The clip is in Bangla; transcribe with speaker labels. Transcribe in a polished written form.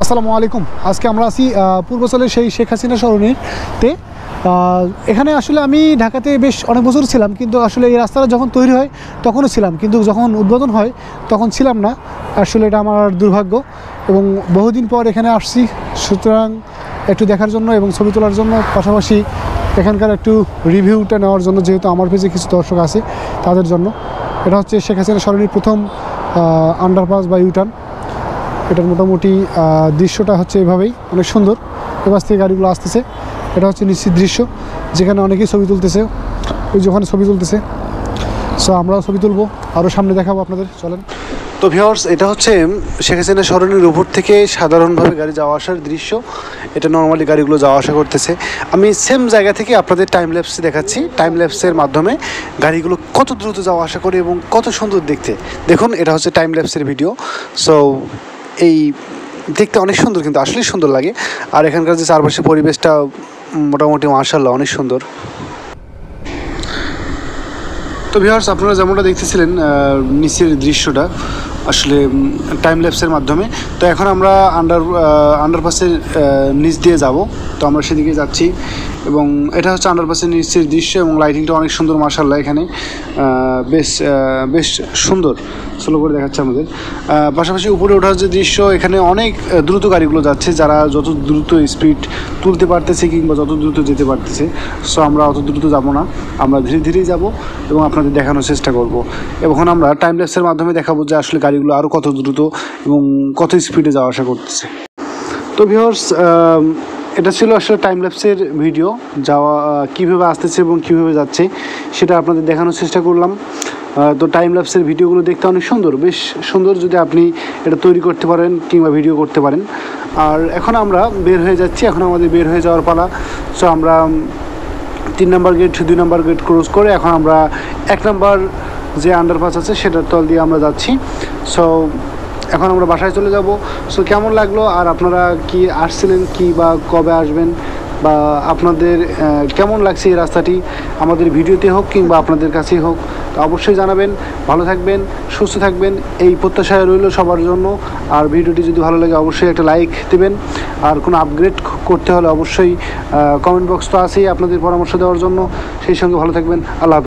Speaker 1: আসসালামু আলাইকুম। আজকে আমরা আছি পূর্বাচলের সেই শেখ হাসিনা সরণিতে। এখানে আসলে আমি ঢাকাতে বেশ অনেক বছর ছিলাম, কিন্তু আসলে এই রাস্তাটা যখন তৈরি হয় তখনও ছিলাম, কিন্তু যখন উদ্বোধন হয় তখন ছিলাম না। আসলে এটা আমার দুর্ভাগ্য এবং বহুদিন পর এখানে আসছি, সুতরাং একটু দেখার জন্য এবং ছবি তোলার জন্য, পাশাপাশি এখানকার একটু রিভিউটা নেওয়ার জন্য, যেহেতু আমার পেজে কিছু দর্শক আছে তাদের জন্য। এটা হচ্ছে শেখ হাসিনা সরণির প্রথম আন্ডারপাস বা ইউটার্ন। এটার মোটামুটি দৃশ্যটা হচ্ছে এভাবেই, অনেক সুন্দর। এবার থেকে গাড়িগুলো আসতেছে। এটা হচ্ছে নিশ্চিত দৃশ্য, যেখানে অনেকেই ছবি তুলতেছে, ওই যেখানে ছবি তুলতেছে। সো আমরাও ছবি তুলবো, আরও সামনে দেখাবো আপনাদের, চলেন। তো ভিউয়ার্স, এটা হচ্ছে শেখ হাসিনা সরণির উপর থেকে সাধারণভাবে গাড়ি যাওয়া আসার দৃশ্য। এটা নর্মালি গাড়িগুলো যাওয়া আসা করতেছে। আমি সেম জায়গা থেকে আপনাদের টাইম ল্যাপসে দেখাচ্ছি। টাইম ল্যাপসের মাধ্যমে গাড়িগুলো কত দ্রুত যাওয়া আসা করে এবং কত সুন্দর দেখতে। দেখুন, এটা হচ্ছে টাইম ল্যাপসের ভিডিও। সো এই দেখতে অনেক সুন্দর, কিন্তু আসলেই সুন্দর লাগে। আর এখানকার যে চারপাশের পরিবেশটা মোটামুটি মাশাআল্লাহ অনেক সুন্দর। তো ভিউয়ার্স, আপনারা যেমনটা দেখতেছিলেন নিচের দৃশ্যটা আসলে টাইম ল্যাপসের মাধ্যমে। তো এখন আমরা আন্ডারপাসের নিচ দিয়ে যাব। তো আমরা সেদিকে যাচ্ছি এবং এটা হচ্ছে আন্ডারপাসের নিচের দৃশ্য এবং লাইটিংটা অনেক সুন্দর মাশাআল্লাহ। এখানে বেশ সুন্দর স্লো করে দেখাচ্ছে আমাদের। পাশাপাশি উপরে ওঠার যে দৃশ্য, এখানে অনেক দ্রুত গাড়িগুলো যাচ্ছে, যারা যত দ্রুত স্পিড তুলতে পারতেছে কিংবা যত দ্রুত যেতে পারতেছে। সো আমরা অত দ্রুত যাব না, আমরা ধীরে ধীরেই যাব এবং আপনাদের দেখানোর চেষ্টা করব। এখন আমরা টাইম ল্যাপসের মাধ্যমে দেখাবো যে আসলে গাড়িগুলো আরও কত দ্রুত এবং কত স্পিডে যাওয়া আসা করতেছে। তো ভিউয়ার্স, এটা ছিল আসলে টাইম ল্যাপসের ভিডিও। যাওয়া কীভাবে আসতেছে এবং কীভাবে যাচ্ছে সেটা আপনাদের দেখানোর চেষ্টা করলাম। তো টাইম ল্যাপসের ভিডিওগুলো দেখতে অনেক সুন্দর, বেশ সুন্দর, যদি আপনি এটা তৈরি করতে পারেন কিংবা ভিডিও করতে পারেন। আর এখন আমরা বের হয়ে যাচ্ছি, এখন আমাদের বের হয়ে যাওয়ার পালা। সো আমরা 3 নম্বর গেট 2 নম্বর গেট ক্রস করে এখন আমরা 1 নম্বর যে আন্ডারপাস আছে সেটার তল দিয়ে আমরা যাচ্ছি। সো এখন আমরা বাসায় চলে যাব। সো কেমন লাগলো, আর আপনারা কি আসছিলেন কি বা কবে আসবেন, বা আপনাদের কেমন লাগছে এই রাস্তাটি, আমাদের ভিডিওতে হোক কিংবা আপনাদের কাছেই হোক, তো অবশ্যই জানাবেন। ভালো থাকবেন, সুস্থ থাকবেন, এই প্রত্যাশায় রইল সবার জন্য। আর ভিডিওটি যদি ভালো লাগে অবশ্যই একটা লাইক দেবেন। আর কোনো আপগ্রেড করতে হলে অবশ্যই কমেন্ট বক্স তো আছেই আপনাদের পরামর্শ দেওয়ার জন্য। সেই সঙ্গে ভালো থাকবেন। আল্লাহ হাফেজ।